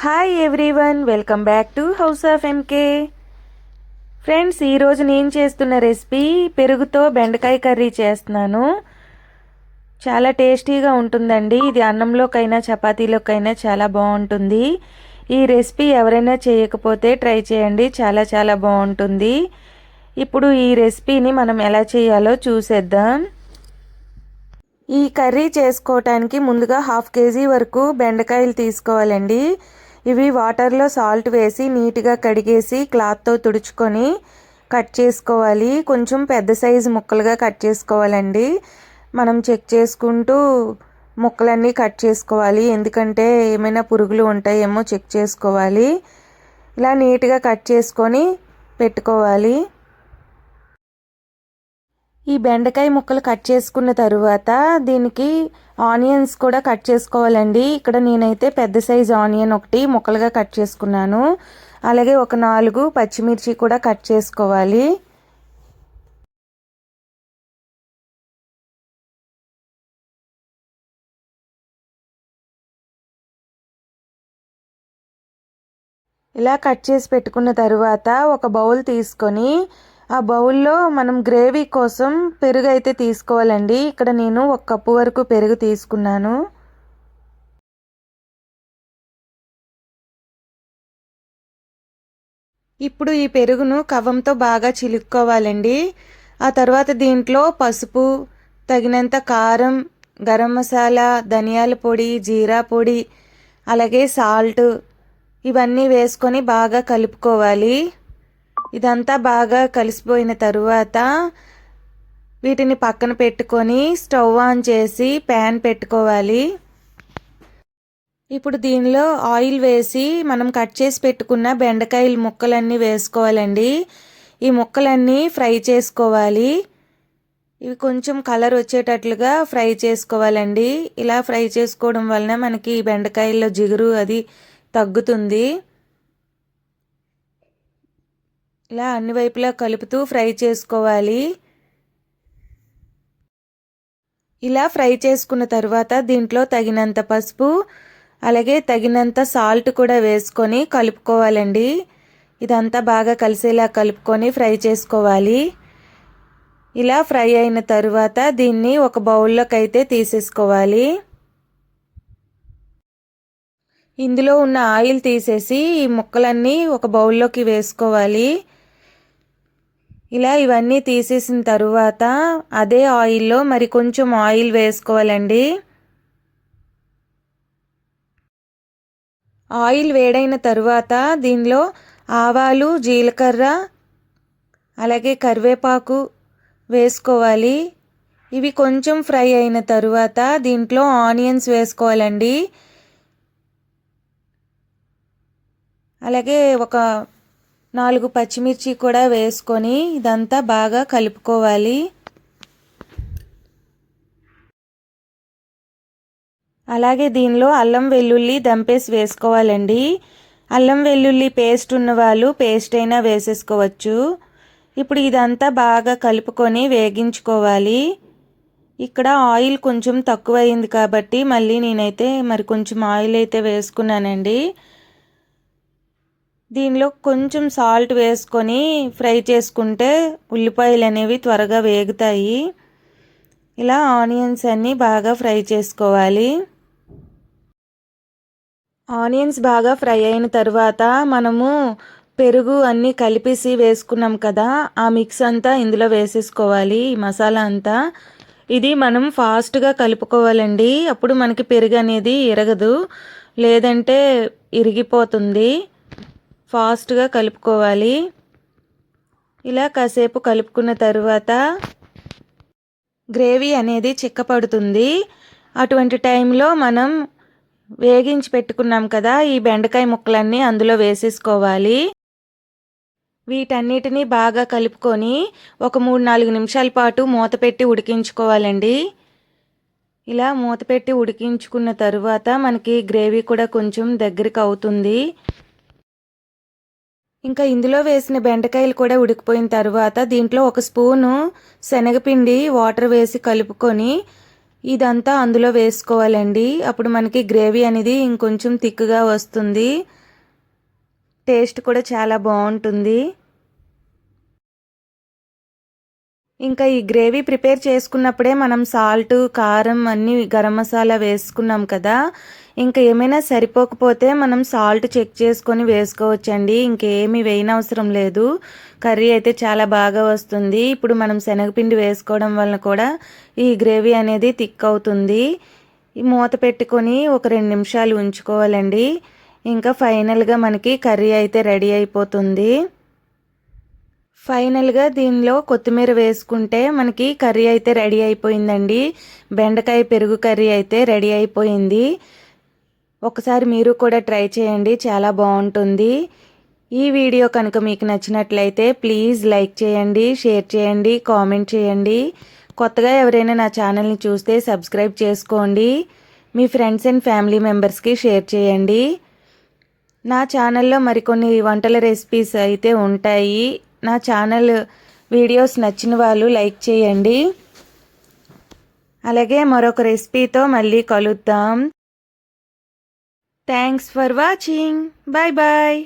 Hi everyone, welcome back to house of MK. Friends, ఈరోజు నేను చేస్తున్న రెసిపీ పెరుగుతో బెండకాయ కర్రీ చేస్తున్నాను. చాలా టేస్టీగా ఉంటుందండి. ఇది అన్నంలోకైనా చపాతీలోకైనా చాలా బాగుంటుంది. ఈ రెసిపీ ఎవరైనా చేయకపోతే ట్రై చేయండి, చాలా చాలా బాగుంటుంది. ఇప్పుడు ఈ రెసిపీని మనం ఎలా చేయాలో చూసేద్దాం. ఈ కర్రీ చేసుకోవటానికి ముందుగా 1/2 కేజీ వరకు బెండకాయలు తీసుకోవాలండి. ఇవి వాటర్లో సాల్ట్ వేసి నీట్గా కడిగేసి క్లాత్తో తుడుచుకొని కట్ చేసుకోవాలి. కొంచెం పెద్ద సైజు ముక్కలుగా కట్ చేసుకోవాలండి. మనం చెక్ చేసుకుంటూ ముక్కలన్నీ కట్ చేసుకోవాలి, ఎందుకంటే ఏమైనా పురుగులు ఉంటాయేమో చెక్ చేసుకోవాలి. ఇలా నీట్గా కట్ చేసుకొని పెట్టుకోవాలి. ఈ బెండకాయ ముక్కలు కట్ చేసుకున్న తరువాత దీనికి ఆనియన్స్ కూడా కట్ చేసుకోవాలండి. ఇక్కడ నేనైతే పెద్ద సైజు ఆనియన్ ఒకటి ముక్కలుగా కట్ చేసుకున్నాను. అలాగే ఒక 4 పచ్చిమిర్చి కూడా కట్ చేసుకోవాలి. ఇలా కట్ చేసి పెట్టుకున్న తరువాత ఒక బౌల్ తీసుకొని ఆ బౌల్లో మనం గ్రేవీ కోసం పెరుగు అయితే తీసుకోవాలండి. ఇక్కడ నేను 1 కప్పు వరకు పెరుగు తీసుకున్నాను. ఇప్పుడు ఈ పెరుగును కవ్వంతో బాగా చిలుక్కోవాలండి. ఆ తర్వాత దీంట్లో పసుపు, తగినంత కారం, గరం మసాలా, ధనియాల పొడి, జీరా పొడి, అలాగే సాల్ట్ ఇవన్నీ వేసుకొని బాగా కలుపుకోవాలి. ఇదంతా బాగా కలిసిపోయిన తరువాత వీటిని పక్కన పెట్టుకొని స్టవ్ ఆన్ చేసి ప్యాన్ పెట్టుకోవాలి. ఇప్పుడు దీనిలో ఆయిల్ వేసి మనం కట్ చేసి పెట్టుకున్న బెండకాయల ముక్కలన్నీ వేసుకోవాలండి. ఈ ముక్కలన్నీ ఫ్రై చేసుకోవాలి. ఇవి కొంచెం కలర్ వచ్చేటట్లుగా ఫ్రై చేసుకోవాలండి. ఇలా ఫ్రై చేసుకోవడం వలన మనకి బెండకాయల్లో జిగురు అది తగ్గుతుంది. ఇలా అన్ని వైపులా కలుపుతూ ఫ్రై చేసుకోవాలి. ఇలా ఫ్రై చేసుకున్న తర్వాత దీంట్లో తగినంత పసుపు, అలాగే తగినంత సాల్ట్ కూడా వేసుకొని కలుపుకోవాలండి. ఇదంతా బాగా కలిసేలా కలుపుకొని ఫ్రై చేసుకోవాలి. ఇలా ఫ్రై అయిన తరువాత దీన్ని ఒక బౌల్లోకి అయితే తీసేసుకోవాలి. ఇందులో ఉన్న ఆయిల్ తీసేసి ఈ ముక్కలన్నీ ఒక బౌల్లోకి వేసుకోవాలి. ఇలా ఇవన్నీ తీసేసిన తరువాత అదే ఆయిల్లో మరి కొంచెం ఆయిల్ వేసుకోవాలండి. ఆయిల్ వేడైన తరువాత దీనిలో ఆవాలు, జీలకర్ర, అలాగే కరివేపాకు వేసుకోవాలి. ఇవి కొంచెం ఫ్రై అయిన తరువాత దీంట్లో ఆనియన్స్ వేసుకోవాలండి. అలాగే ఒక 4 పచ్చిమిర్చి కూడా వేసుకొని ఇదంతా బాగా కలుపుకోవాలి. అలాగే దీనిలో అల్లం వెల్లుల్లి దంపేసి వేసుకోవాలండి. అల్లం వెల్లుల్లి పేస్ట్ ఉన్న వాళ్ళు పేస్ట్ అయినా వేసేసుకోవచ్చు. ఇప్పుడు ఇదంతా బాగా కలుపుకొని వేగించుకోవాలి. ఇక్కడ ఆయిల్ కొంచెం తక్కువైంది కాబట్టి మళ్ళీ నేనైతే మరి కొంచెం ఆయిల్ అయితే వేసుకున్నానండి. దీనిలో కొంచెం సాల్ట్ వేసుకొని ఫ్రై చేసుకుంటే ఉల్లిపాయలు అనేవి త్వరగా వేగుతాయి. ఇలా ఆనియన్స్ అన్నీ బాగా ఫ్రై చేసుకోవాలి. ఆనియన్స్ బాగా ఫ్రై అయిన తర్వాత మనము పెరుగు అన్నీ కలిపేసి వేసుకున్నాం కదా, ఆ మిక్స్ అంతా ఇందులో వేసేసుకోవాలి. ఈ మసాలా అంతా ఇది మనం ఫాస్ట్గా కలుపుకోవాలండి. అప్పుడు మనకి పెరుగు అనేది ఇరగదు, లేదంటే ఇరిగిపోతుంది. ఫాస్ట్గా కలుపుకోవాలి. ఇలా కాసేపు కలుపుకున్న తరువాత గ్రేవీ అనేది చిక్కపడుతుంది. అటువంటి టైంలో మనం వేగించి పెట్టుకున్నాం కదా ఈ బెండకాయ ముక్కలన్నీ అందులో వేసేసుకోవాలి. వీటన్నిటిని బాగా కలుపుకొని ఒక 3-4 నిమిషాల పాటు మూత పెట్టి ఉడికించుకోవాలండి. ఇలా మూత పెట్టి ఉడికించుకున్న తరువాత మనకి గ్రేవీ కూడా కొంచెం దగ్గరికి అవుతుంది. ఇంకా ఇందులో వేసిన బెండకాయలు కూడా ఉడికిపోయిన తర్వాత దీంట్లో 1 స్పూను శనగపిండి వాటర్ వేసి కలుపుకొని ఇదంతా అందులో వేసుకోవాలండి. అప్పుడు మనకి గ్రేవీ అనేది ఇంకొంచెం థిక్గా వస్తుంది. టేస్ట్ కూడా చాలా బాగుంటుంది. ఇంకా ఈ గ్రేవీ ప్రిపేర్ చేసుకున్నప్పుడే మనం సాల్ట్, కారం అన్నీ గరం మసాలా వేసుకున్నాం కదా. ఇంకా ఏమైనా సరిపోకపోతే మనం సాల్ట్ చెక్ చేసుకొని వేసుకోవచ్చండి. ఇంకేమీ వేయనవసరం లేదు. కర్రీ అయితే చాలా బాగా వస్తుంది. ఇప్పుడు మనం శనగపిండి వేసుకోవడం వలన కూడా ఈ గ్రేవీ అనేది థిక్ అవుతుంది. ఈ మూత పెట్టుకొని ఒక 2 నిమిషాలు ఉంచుకోవాలండి. ఇంకా ఫైనల్గా మనకి కర్రీ అయితే రెడీ అయిపోతుంది. ఫైనల్గా దీనిలో కొత్తిమీర వేసుకుంటే మనకి కర్రీ అయితే రెడీ అయిపోయిందండి. బెండకాయ పెరుగు కర్రీ అయితే రెడీ అయిపోయింది. ఒకసారి మీరు కూడా ట్రై చేయండి, చాలా బాగుంటుంది. ఈ వీడియో కనుక మీకు నచ్చినట్లయితే ప్లీజ్ లైక్ చేయండి, షేర్ చేయండి, కామెంట్ చేయండి. కొత్తగా ఎవరైనా నా ఛానల్ని చూస్తే సబ్స్క్రైబ్ చేసుకోండి. మీ ఫ్రెండ్స్ అండ్ ఫ్యామిలీ మెంబర్స్కి షేర్ చేయండి. నా ఛానల్లో మరికొన్ని వంటల రెసిపీస్ అయితే ఉంటాయి. నా ఛానల్ వీడియోస్ నచ్చిన వాళ్ళు లైక్ చేయండి. అలాగే మరొక రెసిపీతో మళ్ళీ కలుద్దాం. Thanks for watching. Bye bye.